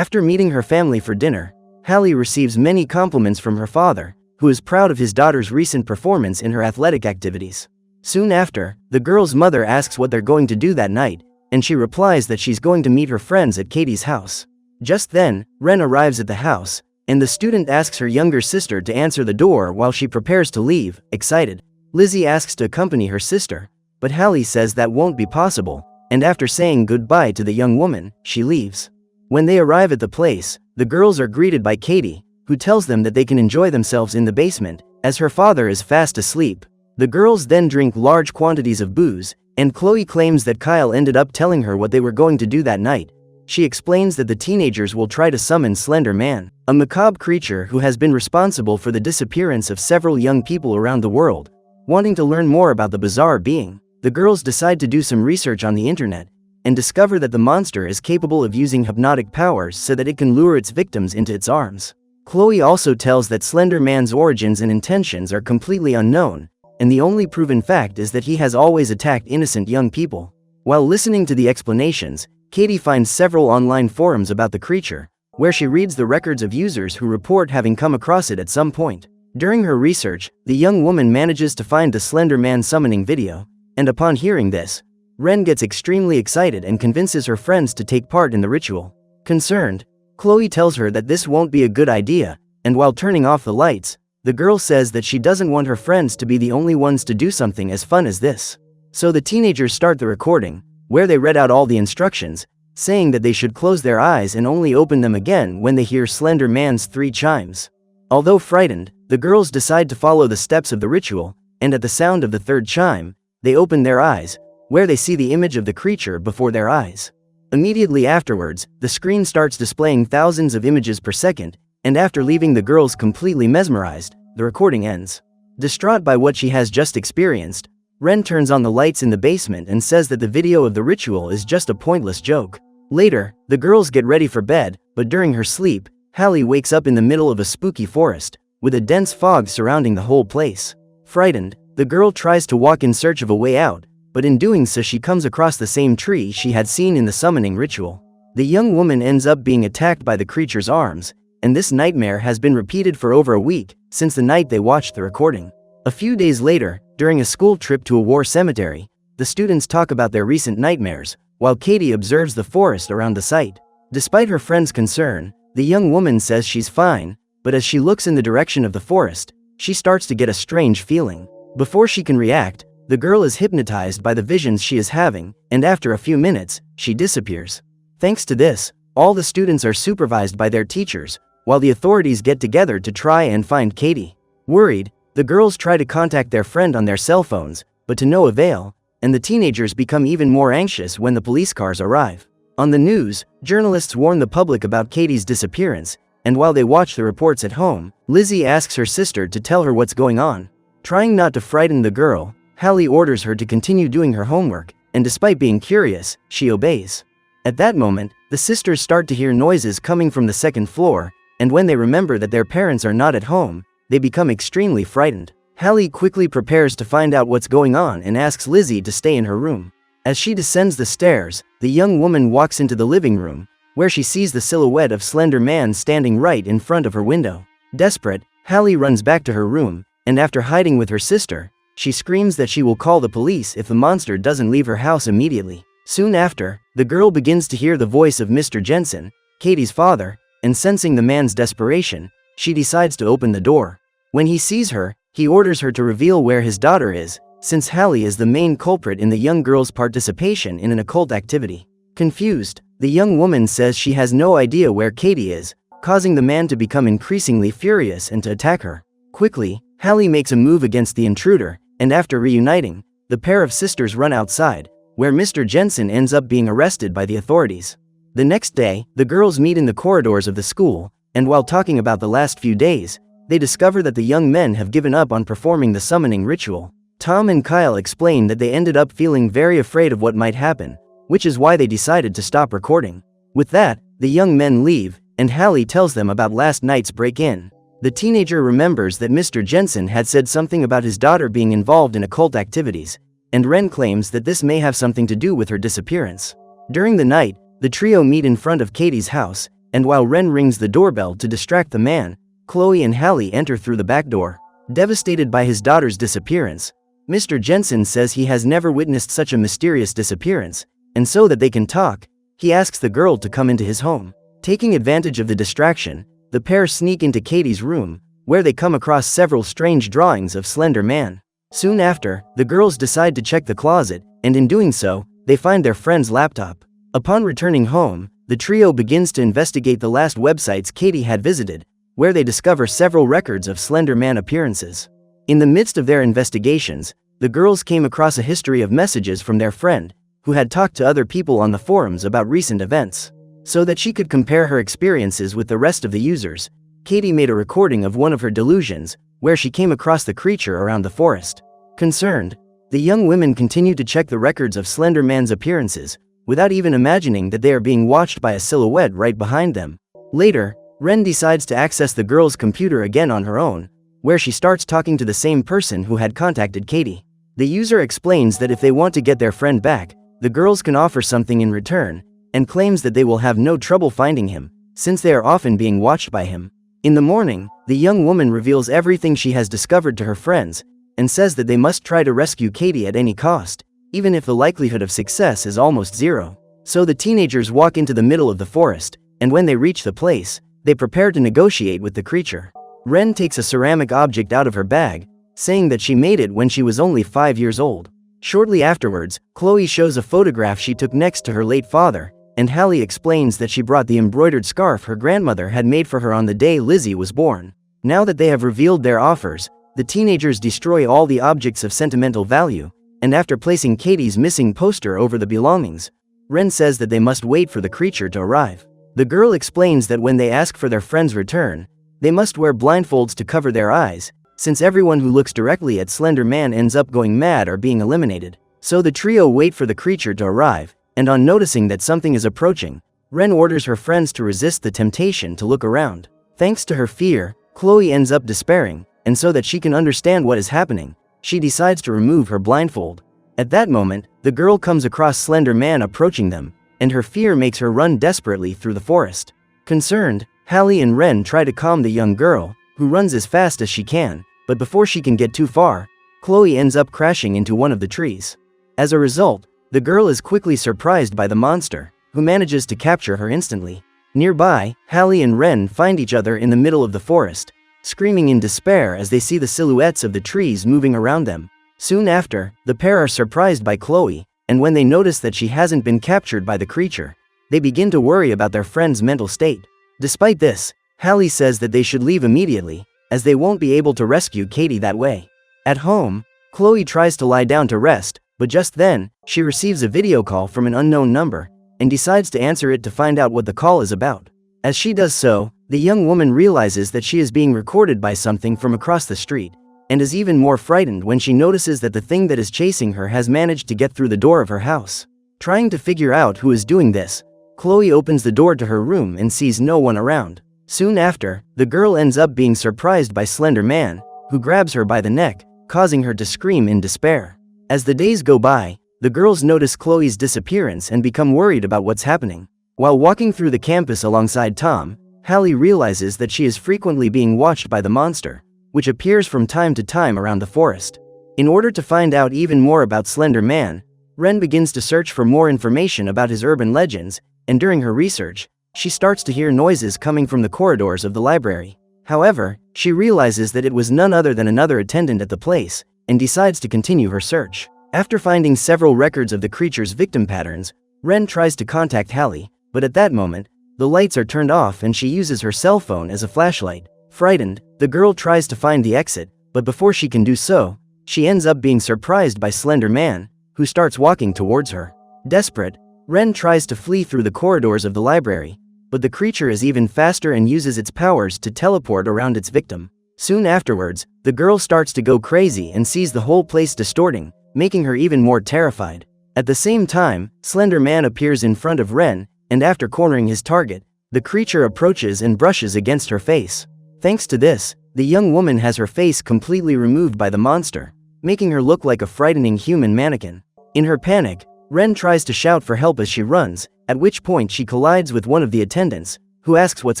After meeting her family for dinner, Hallie receives many compliments from her father, who is proud of his daughter's recent performance in her athletic activities. Soon after, the girl's mother asks what they're going to do that night, and she replies that she's going to meet her friends at Katie's house. Just then, Ren arrives at the house, and the student asks her younger sister to answer the door while she prepares to leave. Excited, Lizzie asks to accompany her sister, but Hallie says that won't be possible, and after saying goodbye to the young woman, she leaves. When they arrive at the place, the girls are greeted by Katie, who tells them that they can enjoy themselves in the basement, as her father is fast asleep. The girls then drink large quantities of booze, and Chloe claims that Kyle ended up telling her what they were going to do that night. She explains that the teenagers will try to summon Slender Man, a macabre creature who has been responsible for the disappearance of several young people around the world. Wanting to learn more about the bizarre being, the girls decide to do some research on the internet, and discover that the monster is capable of using hypnotic powers so that it can lure its victims into its arms. Chloe also tells that Slender Man's origins and intentions are completely unknown, and the only proven fact is that he has always attacked innocent young people. While listening to the explanations, Katie finds several online forums about the creature, where she reads the records of users who report having come across it at some point. During her research, the young woman manages to find the Slender Man summoning video, and upon hearing this, Ren gets extremely excited and convinces her friends to take part in the ritual. Concerned, Chloe tells her that this won't be a good idea, and while turning off the lights, the girl says that she doesn't want her friends to be the only ones to do something as fun as this. So the teenagers start the recording, where they read out all the instructions, saying that they should close their eyes and only open them again when they hear Slender Man's 3 chimes. Although frightened, the girls decide to follow the steps of the ritual, and at the sound of the 3rd chime, they open their eyes, where they see the image of the creature before their eyes. Immediately afterwards, the screen starts displaying thousands of images per second, and after leaving the girls completely mesmerized, the recording ends. Distraught by what she has just experienced, Ren turns on the lights in the basement and says that the video of the ritual is just a pointless joke. Later, the girls get ready for bed, but during her sleep, Hallie wakes up in the middle of a spooky forest, with a dense fog surrounding the whole place. Frightened, the girl tries to walk in search of a way out, but in doing so she comes across the same tree she had seen in the summoning ritual. The young woman ends up being attacked by the creature's arms, and this nightmare has been repeated for over a week, since the night they watched the recording. A few days later, during a school trip to a war cemetery, the students talk about their recent nightmares, while Katie observes the forest around the site. Despite her friend's concern, the young woman says she's fine, but as she looks in the direction of the forest, she starts to get a strange feeling. Before she can react, the girl is hypnotized by the visions she is having, and after a few minutes, she disappears. Thanks to this, all the students are supervised by their teachers, while the authorities get together to try and find Katie. Worried, the girls try to contact their friend on their cell phones, but to no avail, and the teenagers become even more anxious when the police cars arrive. On the news, journalists warn the public about Katie's disappearance, and while they watch the reports at home, Lizzie asks her sister to tell her what's going on. Trying not to frighten the girl, Hallie orders her to continue doing her homework, and despite being curious, she obeys. At that moment, the sisters start to hear noises coming from the 2nd floor, and when they remember that their parents are not at home, they become extremely frightened. Hallie quickly prepares to find out what's going on and asks Lizzie to stay in her room. As she descends the stairs, the young woman walks into the living room, where she sees the silhouette of Slender Man standing right in front of her window. Desperate, Hallie runs back to her room, and after hiding with her sister, she screams that she will call the police if the monster doesn't leave her house immediately. Soon after, the girl begins to hear the voice of Mr. Jensen, Katie's father, and sensing the man's desperation, she decides to open the door. When he sees her, he orders her to reveal where his daughter is, since Hallie is the main culprit in the young girl's participation in an occult activity. Confused, the young woman says she has no idea where Katie is, causing the man to become increasingly furious and to attack her. Quickly, Hallie makes a move against the intruder, and after reuniting, the pair of sisters run outside, where Mr. Jensen ends up being arrested by the authorities. The next day, the girls meet in the corridors of the school, and while talking about the last few days, they discover that the young men have given up on performing the summoning ritual. Tom and Kyle explain that they ended up feeling very afraid of what might happen, which is why they decided to stop recording. With that, the young men leave, and Hallie tells them about last night's break-in. The teenager remembers that Mr. Jensen had said something about his daughter being involved in occult activities, and Ren claims that this may have something to do with her disappearance. During the night, the trio meet in front of Katie's house, and while Ren rings the doorbell to distract the man, Chloe and Hallie enter through the back door. Devastated by his daughter's disappearance, Mr. Jensen says he has never witnessed such a mysterious disappearance, and so that they can talk, he asks the girl to come into his home. Taking advantage of the distraction, the pair sneak into Katie's room, where they come across several strange drawings of Slender Man. Soon after, the girls decide to check the closet, and in doing so, they find their friend's laptop. Upon returning home, the trio begins to investigate the last websites Katie had visited, where they discover several records of Slender Man appearances. In the midst of their investigations, the girls came across a history of messages from their friend, who had talked to other people on the forums about recent events. So that she could compare her experiences with the rest of the users, Katie made a recording of one of her delusions, where she came across the creature around the forest. Concerned, the young women continue to check the records of Slender Man's appearances, without even imagining that they are being watched by a silhouette right behind them. Later, Ren decides to access the girl's computer again on her own, where she starts talking to the same person who had contacted Katie. The user explains that if they want to get their friend back, the girls can offer something in return, and claims that they will have no trouble finding him, since they are often being watched by him. In the morning, the young woman reveals everything she has discovered to her friends, and says that they must try to rescue Katie at any cost, even if the likelihood of success is almost zero. So the teenagers walk into the middle of the forest, and when they reach the place, they prepare to negotiate with the creature. Ren takes a ceramic object out of her bag, saying that she made it when she was only 5 years old. Shortly afterwards, Chloe shows a photograph she took next to her late father, and Hallie explains that she brought the embroidered scarf her grandmother had made for her on the day Lizzie was born. Now that they have revealed their offers, the teenagers destroy all the objects of sentimental value, and after placing Katie's missing poster over the belongings, Ren says that they must wait for the creature to arrive. The girl explains that when they ask for their friend's return, they must wear blindfolds to cover their eyes, since everyone who looks directly at Slender Man ends up going mad or being eliminated. So the trio wait for the creature to arrive, and on noticing that something is approaching, Ren orders her friends to resist the temptation to look around. Thanks to her fear, Chloe ends up despairing, and so that she can understand what is happening, she decides to remove her blindfold. At that moment, the girl comes across Slender Man approaching them, and her fear makes her run desperately through the forest. Concerned, Hallie and Ren try to calm the young girl, who runs as fast as she can, but before she can get too far, Chloe ends up crashing into one of the trees. As a result, the girl is quickly surprised by the monster, who manages to capture her instantly. Nearby, Hallie and Ren find each other in the middle of the forest, screaming in despair as they see the silhouettes of the trees moving around them. Soon after, the pair are surprised by Chloe, and when they notice that she hasn't been captured by the creature, they begin to worry about their friend's mental state. Despite this, Hallie says that they should leave immediately, as they won't be able to rescue Katie that way. At home, Chloe tries to lie down to rest, but just then, she receives a video call from an unknown number, and decides to answer it to find out what the call is about. As she does so, the young woman realizes that she is being recorded by something from across the street, and is even more frightened when she notices that the thing that is chasing her has managed to get through the door of her house. Trying to figure out who is doing this, Chloe opens the door to her room and sees no one around. Soon after, the girl ends up being surprised by Slender Man, who grabs her by the neck, causing her to scream in despair. As the days go by, the girls notice Chloe's disappearance and become worried about what's happening. While walking through the campus alongside Tom, Hallie realizes that she is frequently being watched by the monster, which appears from time to time around the forest. In order to find out even more about Slender Man, Ren begins to search for more information about his urban legends, and during her research, she starts to hear noises coming from the corridors of the library. However, she realizes that it was none other than another attendant at the place, and decides to continue her search. After finding several records of the creature's victim patterns, Ren tries to contact Hallie, but at that moment, the lights are turned off and she uses her cell phone as a flashlight. Frightened, the girl tries to find the exit, but before she can do so, she ends up being surprised by Slender Man, who starts walking towards her. Desperate, Ren tries to flee through the corridors of the library, but the creature is even faster and uses its powers to teleport around its victim. Soon afterwards, the girl starts to go crazy and sees the whole place distorting, making her even more terrified. At the same time, Slender Man appears in front of Ren, and after cornering his target, the creature approaches and brushes against her face. Thanks to this, the young woman has her face completely removed by the monster, making her look like a frightening human mannequin. In her panic, Ren tries to shout for help as she runs, at which point she collides with one of the attendants, who asks what's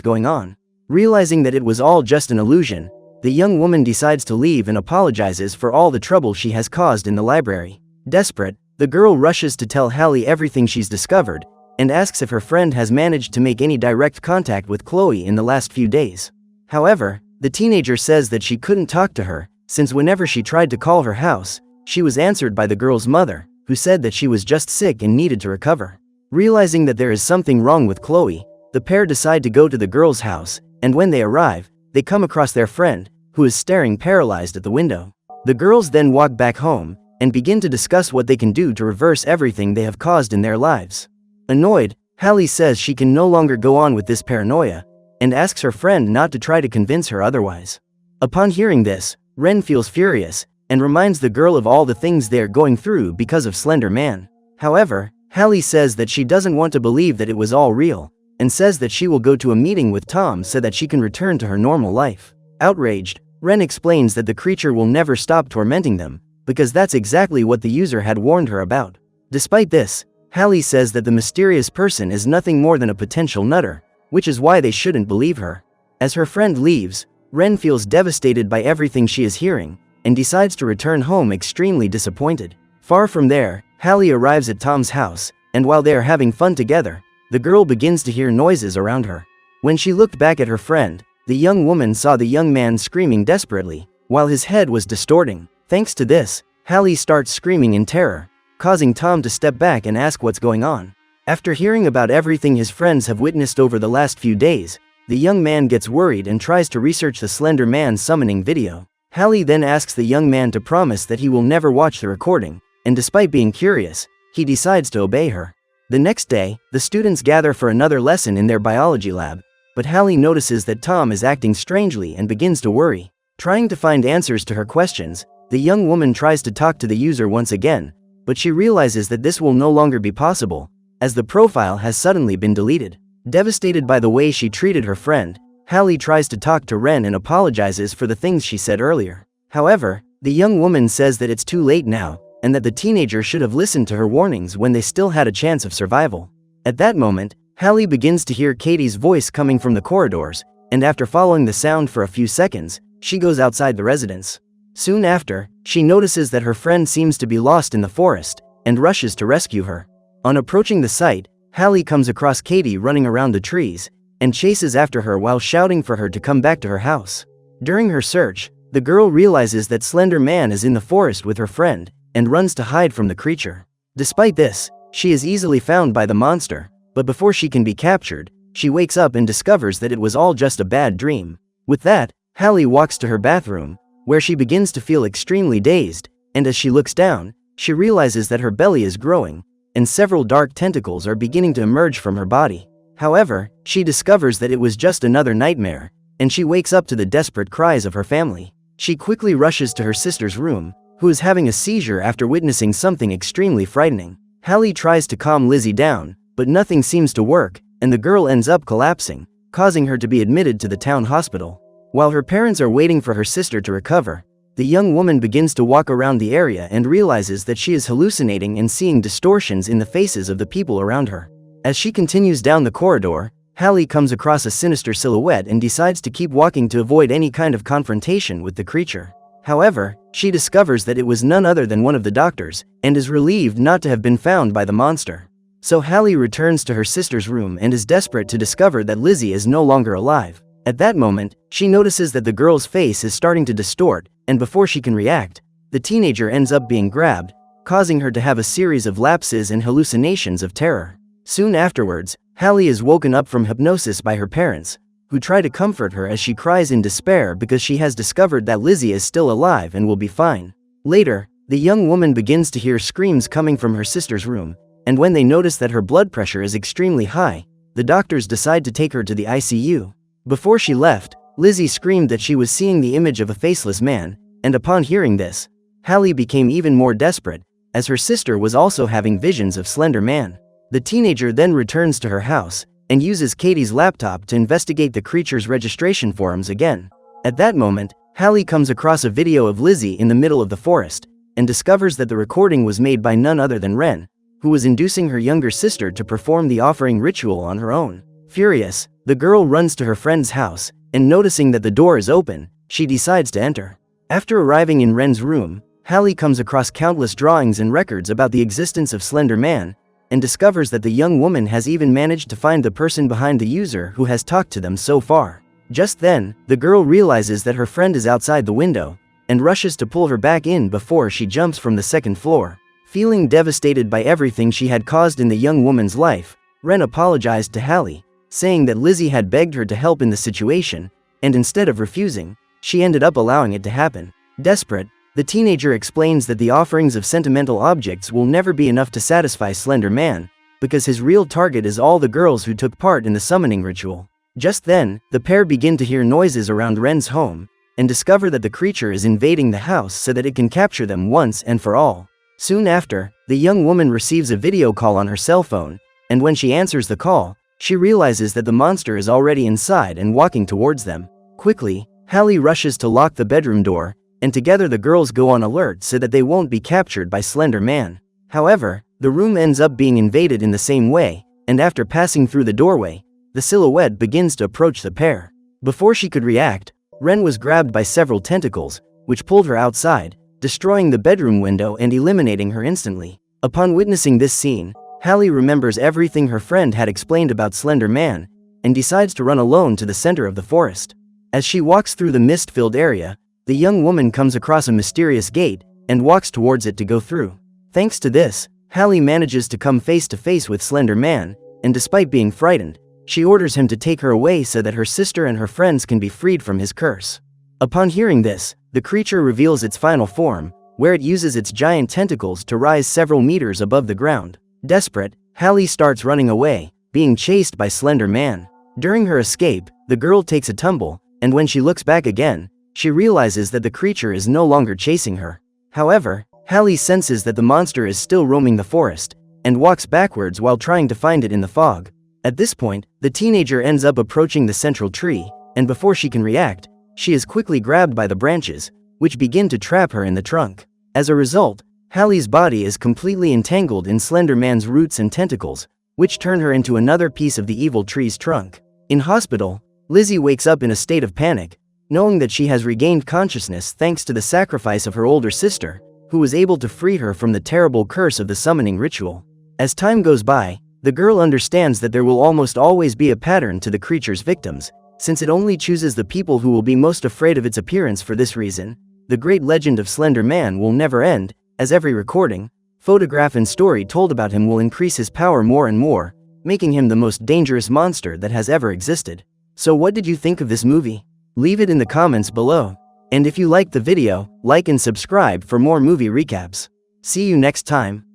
going on. Realizing that it was all just an illusion, the young woman decides to leave and apologizes for all the trouble she has caused in the library. Desperate, the girl rushes to tell Hallie everything she's discovered, and asks if her friend has managed to make any direct contact with Chloe in the last few days. However, the teenager says that she couldn't talk to her, since whenever she tried to call her house, she was answered by the girl's mother, who said that she was just sick and needed to recover. Realizing that there is something wrong with Chloe, the pair decide to go to the girl's house, and when they arrive, they come across their friend, who is staring paralyzed at the window. The girls then walk back home, and begin to discuss what they can do to reverse everything they have caused in their lives. Annoyed, Hallie says she can no longer go on with this paranoia, and asks her friend not to try to convince her otherwise. Upon hearing this, Ren feels furious, and reminds the girl of all the things they are going through because of Slender Man. However, Hallie says that she doesn't want to believe that it was all real, and says that she will go to a meeting with Tom so that she can return to her normal life. Outraged, Ren explains that the creature will never stop tormenting them, because that's exactly what the user had warned her about. Despite this, Hallie says that the mysterious person is nothing more than a potential nutter, which is why they shouldn't believe her. As her friend leaves, Ren feels devastated by everything she is hearing, and decides to return home extremely disappointed. Far from there, Hallie arrives at Tom's house, and while they are having fun together, the girl begins to hear noises around her. When she looked back at her friend, the young woman saw the young man screaming desperately, while his head was distorting. Thanks to this, Hallie starts screaming in terror, causing Tom to step back and ask what's going on. After hearing about everything his friends have witnessed over the last few days, the young man gets worried and tries to research the Slender Man summoning video. Hallie then asks the young man to promise that he will never watch the recording, and despite being curious, he decides to obey her. The next day, the students gather for another lesson in their biology lab, but Hallie notices that Tom is acting strangely and begins to worry. Trying to find answers to her questions, the young woman tries to talk to the user once again, but she realizes that this will no longer be possible, as the profile has suddenly been deleted. Devastated by the way she treated her friend, Hallie tries to talk to Ren and apologizes for the things she said earlier. However, the young woman says that it's too late now, and that the teenager should have listened to her warnings when they still had a chance of survival. At that moment, Hallie begins to hear Katie's voice coming from the corridors, and after following the sound for a few seconds, she goes outside the residence. Soon after, she notices that her friend seems to be lost in the forest, and rushes to rescue her. On approaching the site, Hallie comes across Katie running around the trees, and chases after her while shouting for her to come back to her house. During her search, the girl realizes that Slender Man is in the forest with her friend, and runs to hide from the creature. Despite this, she is easily found by the monster, but before she can be captured, she wakes up and discovers that it was all just a bad dream. With that, Hallie walks to her bathroom, where she begins to feel extremely dazed, and as she looks down, she realizes that her belly is growing, and several dark tentacles are beginning to emerge from her body. However, she discovers that it was just another nightmare, and she wakes up to the desperate cries of her family. She quickly rushes to her sister's room, who is having a seizure after witnessing something extremely frightening. Hallie tries to calm Lizzie down, but nothing seems to work, and the girl ends up collapsing, causing her to be admitted to the town hospital. While her parents are waiting for her sister to recover, the young woman begins to walk around the area and realizes that she is hallucinating and seeing distortions in the faces of the people around her. As she continues down the corridor, Hallie comes across a sinister silhouette and decides to keep walking to avoid any kind of confrontation with the creature. However, she discovers that it was none other than one of the doctors, and is relieved not to have been found by the monster. So Hallie returns to her sister's room and is desperate to discover that Lizzie is no longer alive. At that moment, she notices that the girl's face is starting to distort, and before she can react, the teenager ends up being grabbed, causing her to have a series of lapses and hallucinations of terror. Soon afterwards, Hallie is woken up from hypnosis by her parents, who try to comfort her as she cries in despair because she has discovered that Lizzie is still alive and will be fine. Later, the young woman begins to hear screams coming from her sister's room, and when they notice that her blood pressure is extremely high, the doctors decide to take her to the ICU. Before she left, Lizzie screamed that she was seeing the image of a faceless man, and upon hearing this, Hallie became even more desperate, as her sister was also having visions of Slender Man. The teenager then returns to her house, and uses Katie's laptop to investigate the creature's registration forms again. At that moment, Hallie comes across a video of Lizzie in the middle of the forest, and discovers that the recording was made by none other than Ren, who was inducing her younger sister to perform the offering ritual on her own. Furious, the girl runs to her friend's house, and noticing that the door is open, she decides to enter. After arriving in Ren's room, Hallie comes across countless drawings and records about the existence of Slender Man, and discovers that the young woman has even managed to find the person behind the user who has talked to them so far. Just then, the girl realizes that her friend is outside the window, and rushes to pull her back in before she jumps from the second floor. Feeling devastated by everything she had caused in the young woman's life, Ren apologized to Hallie, saying that Lizzie had begged her to help in the situation, and instead of refusing, she ended up allowing it to happen. Desperate, the teenager explains that the offerings of sentimental objects will never be enough to satisfy Slender Man, because his real target is all the girls who took part in the summoning ritual. Just then, the pair begin to hear noises around Ren's home, and discover that the creature is invading the house so that it can capture them once and for all. Soon after, the young woman receives a video call on her cell phone, and when she answers the call, she realizes that the monster is already inside and walking towards them. Quickly, Hallie rushes to lock the bedroom door, and together the girls go on alert so that they won't be captured by Slender Man. However, the room ends up being invaded in the same way, and after passing through the doorway, the silhouette begins to approach the pair. Before she could react, Ren was grabbed by several tentacles, which pulled her outside, destroying the bedroom window and eliminating her instantly. Upon witnessing this scene, Hallie remembers everything her friend had explained about Slender Man, and decides to run alone to the center of the forest. As she walks through the mist-filled area, the young woman comes across a mysterious gate, and walks towards it to go through. Thanks to this, Hallie manages to come face to face with Slender Man, and despite being frightened, she orders him to take her away so that her sister and her friends can be freed from his curse. Upon hearing this, the creature reveals its final form, where it uses its giant tentacles to rise several meters above the ground. Desperate, Hallie starts running away, being chased by Slender Man. During her escape, the girl takes a tumble, and when she looks back again, she realizes that the creature is no longer chasing her. However, Hallie senses that the monster is still roaming the forest, and walks backwards while trying to find it in the fog. At this point, the teenager ends up approaching the central tree, and before she can react, she is quickly grabbed by the branches, which begin to trap her in the trunk. As a result, Hallie's body is completely entangled in Slender Man's roots and tentacles, which turn her into another piece of the evil tree's trunk. In hospital, Lizzie wakes up in a state of panic, knowing that she has regained consciousness thanks to the sacrifice of her older sister, who was able to free her from the terrible curse of the summoning ritual. As time goes by, the girl understands that there will almost always be a pattern to the creature's victims, since it only chooses the people who will be most afraid of its appearance. For this reason, the great legend of Slender Man will never end, as every recording, photograph and story told about him will increase his power more and more, making him the most dangerous monster that has ever existed. So what did you think of this movie? Leave it in the comments below. And if you liked the video, like and subscribe for more movie recaps. See you next time.